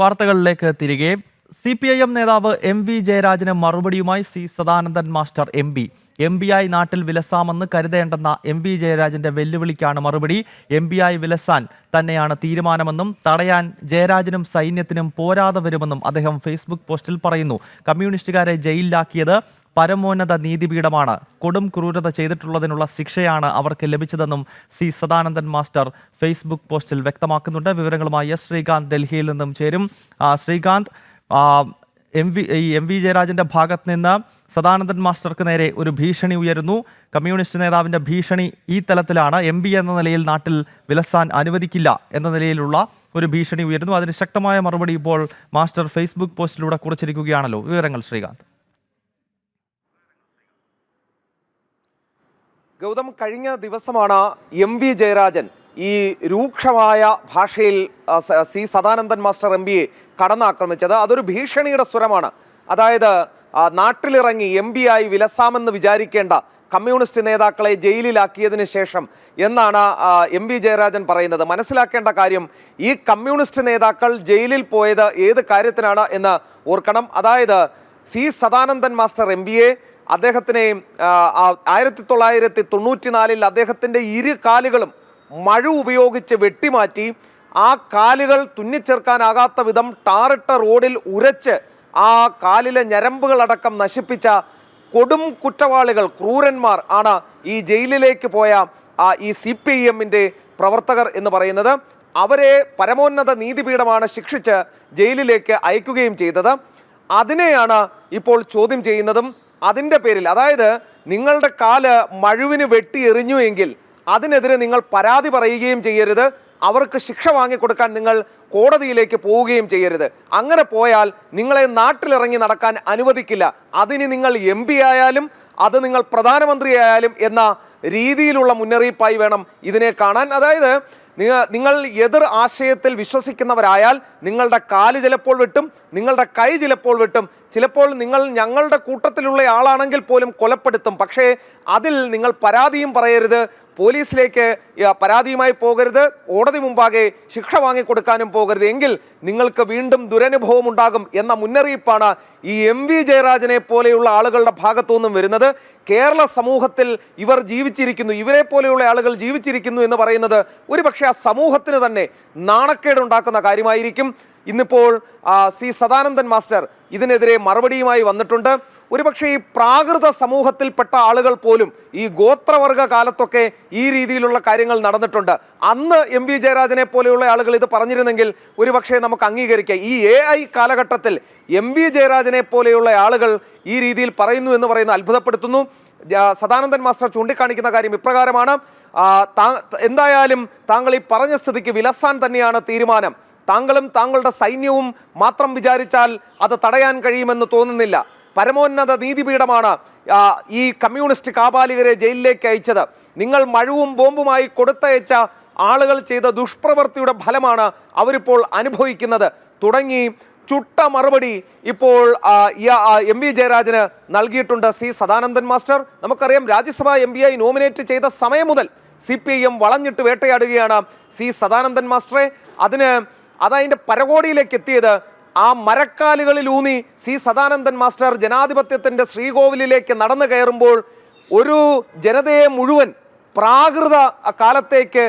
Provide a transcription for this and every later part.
വാർത്തകളിലേക്ക് തിരികെ. CPIM നേതാവ് MV ജയരാജന് മറുപടിയുമായി C സദാനന്ദൻ മാസ്റ്റർ MP ആയി നാട്ടിൽ വിലസാമെന്ന് കരുതേണ്ടെന്ന MV ജയരാജന്റെ വെല്ലുവിളിക്കാണ് മറുപടി. MP ആയി വിലസാൻ തന്നെയാണ് തീരുമാനമെന്നും തടയാൻ ജയരാജനും സൈന്യത്തിനും പോരാതെ വരുമെന്നും അദ്ദേഹം ഫേസ്ബുക്ക് പോസ്റ്റിൽ പറയുന്നു. കമ്മ്യൂണിസ്റ്റുകാരെ ജയിലിലാക്കിയത് പരമോന്നത നീതിപീഠമാണ്. കൊടും ക്രൂരത ചെയ്തിട്ടുള്ളതിനുള്ള ശിക്ഷയാണ് അവർക്ക് ലഭിച്ചതെന്നും C സദാനന്ദൻ മാസ്റ്റർ ഫേസ്ബുക്ക് പോസ്റ്റിൽ വ്യക്തമാക്കുന്നുണ്ട്. വിവരങ്ങളുമായി S ശ്രീകാന്ത് ഡൽഹിയിൽ നിന്നും ചേരും. ശ്രീകാന്ത്, MV ജയരാജന്റെ ഭാഗത്ത് നിന്ന് സദാനന്ദൻ മാസ്റ്റർക്ക് നേരെ ഒരു ഭീഷണി ഉയരുന്നു. കമ്മ്യൂണിസ്റ്റ് നേതാവിന്റെ ഭീഷണി ഈ തലത്തിലാണ്. MP എന്ന നിലയിൽ നാട്ടിൽ വിലസാൻ അനുവദിക്കില്ല എന്ന നിലയിലുള്ള ഒരു ഭീഷണി ഉയരുന്നു. അതിന് ശക്തമായ മറുപടി ഇപ്പോൾ മാസ്റ്റർ ഫേസ്ബുക്ക് പോസ്റ്റിലൂടെ കുറിച്ചിരിക്കുകയാണല്ലോ. വിവരങ്ങൾ ശ്രീകാന്ത്. ഗൗതം, കഴിഞ്ഞ ദിവസമാണ് MV ജയരാജൻ ഈ രൂക്ഷമായ ഭാഷയിൽ C സദാനന്ദൻ മാസ്റ്റർ MPയെ കടന്നാക്രമിച്ചത്. അതൊരു ഭീഷണിയുടെ സ്വരമാണ്. അതായത് നാട്ടിലിറങ്ങി MP ആയി വിലസാമെന്ന് വിചാരിക്കേണ്ട കമ്മ്യൂണിസ്റ്റ് നേതാക്കളെ ജയിലിലാക്കിയതിന് ശേഷം എന്നാണ് MV ജയരാജൻ പറയുന്നത്. മനസ്സിലാക്കേണ്ട കാര്യം, ഈ കമ്മ്യൂണിസ്റ്റ് നേതാക്കൾ ജയിലിൽ പോയത് ഏത് കാര്യത്തിനാണ് എന്ന് ഓർക്കണം. അതായത് C സദാനന്ദൻ മാസ്റ്റർ MPയെ അദ്ദേഹത്തിനെ 1994 അദ്ദേഹത്തിൻ്റെ ഇരു കാലുകളും മഴ ഉപയോഗിച്ച് വെട്ടിമാറ്റി ആ കാലുകൾ തുന്നിച്ചേർക്കാനാകാത്ത വിധം ടാറിട്ട റോഡിൽ ഉരച്ച് ആ കാലിലെ ഞരമ്പുകളടക്കം നശിപ്പിച്ച കൊടും കുറ്റവാളികൾ, ക്രൂരന്മാർ ആണ് ഈ ജയിലിലേക്ക് പോയ ഈ CPIM-ന്റെ പ്രവർത്തകർ എന്ന് പറയുന്നത്. അവരെ പരമോന്നത നീതിപീഠമാണ് ശിക്ഷിച്ച് ജയിലിലേക്ക് അയക്കുകയും ചെയ്തത്. അതിനെയാണ് ഇപ്പോൾ ചോദ്യം ചെയ്യുന്നതും. അതിൻ്റെ പേരിൽ, അതായത് നിങ്ങളുടെ കാല് മഴുവിന് വെട്ടി എറിഞ്ഞു എങ്കിൽ അതിനെതിരെ നിങ്ങൾ പരാതി പറയുകയും ചെയ്യരുത്. അവർക്ക് ശിക്ഷ വാങ്ങിക്കൊടുക്കാൻ നിങ്ങൾ കോടതിയിലേക്ക് പോവുകയും ചെയ്യരുത്. അങ്ങനെ പോയാൽ നിങ്ങളെ നാട്ടിലിറങ്ങി നടക്കാൻ അനുവദിക്കില്ല. അതിന് നിങ്ങൾ MP ആയാലും അത് നിങ്ങൾ പ്രധാനമന്ത്രിയായാലും എന്ന രീതിയിലുള്ള മുന്നറിയിപ്പായി വേണം ഇതിനെ കാണാൻ. അതായത് നിങ്ങൾ എതിർ ആശയത്തിൽ വിശ്വസിക്കുന്നവരായാൽ നിങ്ങളുടെ കാല് ചിലപ്പോൾ വെട്ടും, നിങ്ങളുടെ കൈ ചിലപ്പോൾ വെട്ടും, ചിലപ്പോൾ നിങ്ങൾ ഞങ്ങളുടെ കൂട്ടത്തിലുള്ള ആളാണെങ്കിൽ പോലും കൊലപ്പെടുത്തും. പക്ഷേ അതിൽ നിങ്ങൾ പരാതിയും പറയരുത്, പോലീസിലേക്ക് പരാതിയുമായി പോകരുത്, കോടതി മുമ്പാകെ ശിക്ഷ വാങ്ങിക്കൊടുക്കാനും പോകരുത്. എങ്കിൽ നിങ്ങൾക്ക് വീണ്ടും ദുരനുഭവം ഉണ്ടാകും എന്ന മുന്നറിയിപ്പാണ് ഈ MV ജയരാജനെ പോലെയുള്ള ആളുകളുടെ ഭാഗത്തു നിന്നും വരുന്നത്. കേരള സമൂഹത്തിൽ ഇവർ ജീവിച്ചിരിക്കുന്നു, ഇവരെ പോലെയുള്ള ആളുകൾ ജീവിച്ചിരിക്കുന്നു എന്ന് പറയുന്നത് ഒരുപക്ഷെ ആ സമൂഹത്തിന് തന്നെ നാണക്കേടുണ്ടാക്കുന്ന കാര്യമായിരിക്കും. ഇന്നിപ്പോൾ C സദാനന്ദൻ മാസ്റ്റർ ഇതിനെതിരെ മറുപടിയുമായി വന്നിട്ടുണ്ട്. ഒരുപക്ഷെ ഈ പ്രാകൃത സമൂഹത്തിൽപ്പെട്ട ആളുകൾ പോലും ഈ ഗോത്രവർഗ കാലത്തൊക്കെ ഈ രീതിയിലുള്ള കാര്യങ്ങൾ നടന്നിട്ടുണ്ട്. അന്ന് MV ജയരാജനെ പോലെയുള്ള ആളുകൾ ഇത് പറഞ്ഞിരുന്നെങ്കിൽ ഒരുപക്ഷെ നമുക്ക് അംഗീകരിക്കാം. ഈ AI കാലഘട്ടത്തിൽ MV ജയരാജനെ പോലെയുള്ള ആളുകൾ ഈ രീതിയിൽ പറയുന്നു എന്ന് പറയുന്നത് അത്ഭുതപ്പെടുത്തുന്നു. സദാനന്ദൻ മാസ്റ്റർ ചൂണ്ടിക്കാണിക്കുന്ന കാര്യം ഇപ്രകാരമാണ്: എന്തായാലും താങ്കൾ ഈ പറഞ്ഞ സ്ഥിതിക്ക് വിലസാൻ തന്നെയാണ് തീരുമാനം. താങ്കളും താങ്കളുടെ സൈന്യവും മാത്രം വിചാരിച്ചാൽ അത് തടയാൻ കഴിയുമെന്ന് തോന്നുന്നില്ല. പരമോന്നത നീതിപീഠമാണ് ഈ കമ്മ്യൂണിസ്റ്റ് കാപാലികരെ ജയിലിലേക്ക് അയച്ചത്. നിങ്ങൾ മഴവും ബോംബുമായി കൊടുത്തയച്ച ആളുകൾ ചെയ്ത ദുഷ്പ്രവൃത്തിയുടെ ഫലമാണ് അവരിപ്പോൾ അനുഭവിക്കുന്നത് തുടങ്ങി ചുട്ട മറുപടി ഇപ്പോൾ MV ജയരാജന് നൽകിയിട്ടുണ്ട് C സദാനന്ദൻ മാസ്റ്റർ. നമുക്കറിയാം, രാജ്യസഭാ MP ആയി നോമിനേറ്റ് ചെയ്ത സമയം മുതൽ CPIM വളഞ്ഞിട്ട് വേട്ടയാടുകയാണ് C സദാനന്ദൻ മാസ്റ്ററെ. അതതിൻ്റെ പരകോടിയിലേക്ക് എത്തിയത് ആ മരക്കാലുകളിലൂന്നി C സദാനന്ദൻ മാസ്റ്റർ ജനാധിപത്യത്തിൻ്റെ ശ്രീകോവിലിലേക്ക് നടന്നു കയറുമ്പോൾ ഒരു ജനതയെ മുഴുവൻ പ്രാകൃത കാലത്തേക്ക്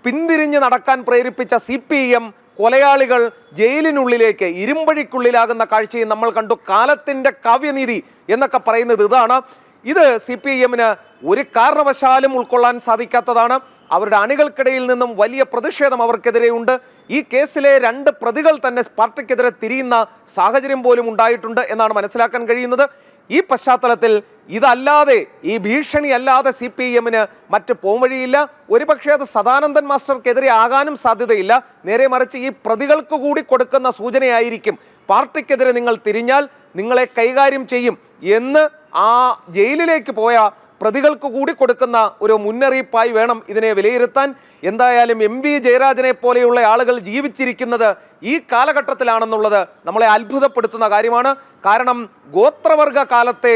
പിന്തിരിഞ്ഞ് നടക്കാൻ പ്രേരിപ്പിച്ച CPIM കൊലയാളികൾ ജയിലിനുള്ളിലേക്ക് ഇരുമ്പഴിക്കുള്ളിലാകുന്ന കാഴ്ചയും നമ്മൾ കണ്ടു. കാലത്തിൻ്റെ കാവ്യനീതി എന്നൊക്കെ പറയുന്നത് ഇതാണ്. ഇത് CPIM-ന് ഒരു കാരണവശാലും ഉൾക്കൊള്ളാൻ സാധിക്കാത്തതാണ്. അവരുടെ അണികൾക്കിടയിൽ നിന്നും വലിയ പ്രതിഷേധം അവർക്കെതിരെയുണ്ട്. ഈ കേസിലെ 2 പ്രതികൾ തന്നെ പാർട്ടിക്കെതിരെ തിരിയുന്ന സാഹചര്യം പോലും ഉണ്ടായിട്ടുണ്ട് എന്നാണ് മനസ്സിലാക്കാൻ കഴിയുന്നത്. ഈ പശ്ചാത്തലത്തിൽ ഇതല്ലാതെ, ഈ ഭീഷണി അല്ലാതെ CPIM-ന് മറ്റ് പോംവഴിയില്ല. ഒരുപക്ഷെ അത് സദാനന്ദൻ മാസ്റ്റർക്കെതിരെ ആകാനും സാധ്യതയില്ല. നേരെ മറിച്ച് ഈ പ്രതികൾക്ക് കൂടി കൊടുക്കുന്ന സൂചനയായിരിക്കും, പാർട്ടിക്കെതിരെ നിങ്ങൾ തിരിഞ്ഞാൽ നിങ്ങളെ കൈകാര്യം ചെയ്യും എന്ന് ആ ജയിലിലേക്ക് പോയ പ്രതികൾക്ക് കൂടി കൊടുക്കുന്ന ഒരു മുന്നറിയിപ്പായി വേണം ഇതിനെ വിലയിരുത്താൻ. എന്തായാലും MV ജയരാജനെ പോലെയുള്ള ആളുകൾ ജീവിച്ചിരിക്കുന്നത് ഈ കാലഘട്ടത്തിലാണെന്നുള്ളത് നമ്മളെ അത്ഭുതപ്പെടുത്തുന്ന കാര്യമാണ്. കാരണം ഗോത്രവർഗ കാലത്തെ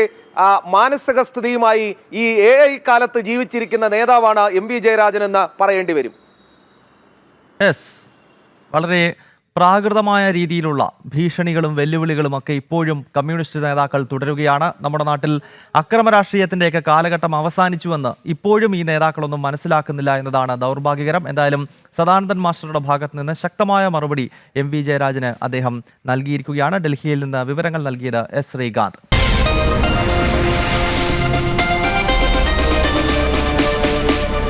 മാനസിക സ്ഥിതിയുമായി ഈ AI കാലത്ത് ജീവിച്ചിരിക്കുന്ന നേതാവാണ് MV ജയരാജൻ എന്ന് പറയേണ്ടി വരും. വളരെ പ്രാകൃതമായ രീതിയിലുള്ള ഭീഷണികളും വെല്ലുവിളികളും ഒക്കെ ഇപ്പോഴും കമ്മ്യൂണിസ്റ്റ് നേതാക്കൾ തുടരുകയാണ്. നമ്മുടെ നാട്ടിൽ അക്രമ രാഷ്ട്രീയത്തിൻ്റെയൊക്കെ കാലഘട്ടം അവസാനിച്ചുവെന്ന് ഇപ്പോഴും ഈ നേതാക്കളൊന്നും മനസ്സിലാക്കുന്നില്ല എന്നതാണ് ദൗർഭാഗ്യകരം. എന്തായാലും സദാനന്ദൻ മാസ്റ്ററുടെ ഭാഗത്ത് നിന്ന് ശക്തമായ മറുപടി MV ജയരാജന് അദ്ദേഹം നൽകിയിരിക്കുകയാണ്. ഡൽഹിയിൽ നിന്ന് വിവരങ്ങൾ നൽകിയത് S. ശ്രീകാന്ത്.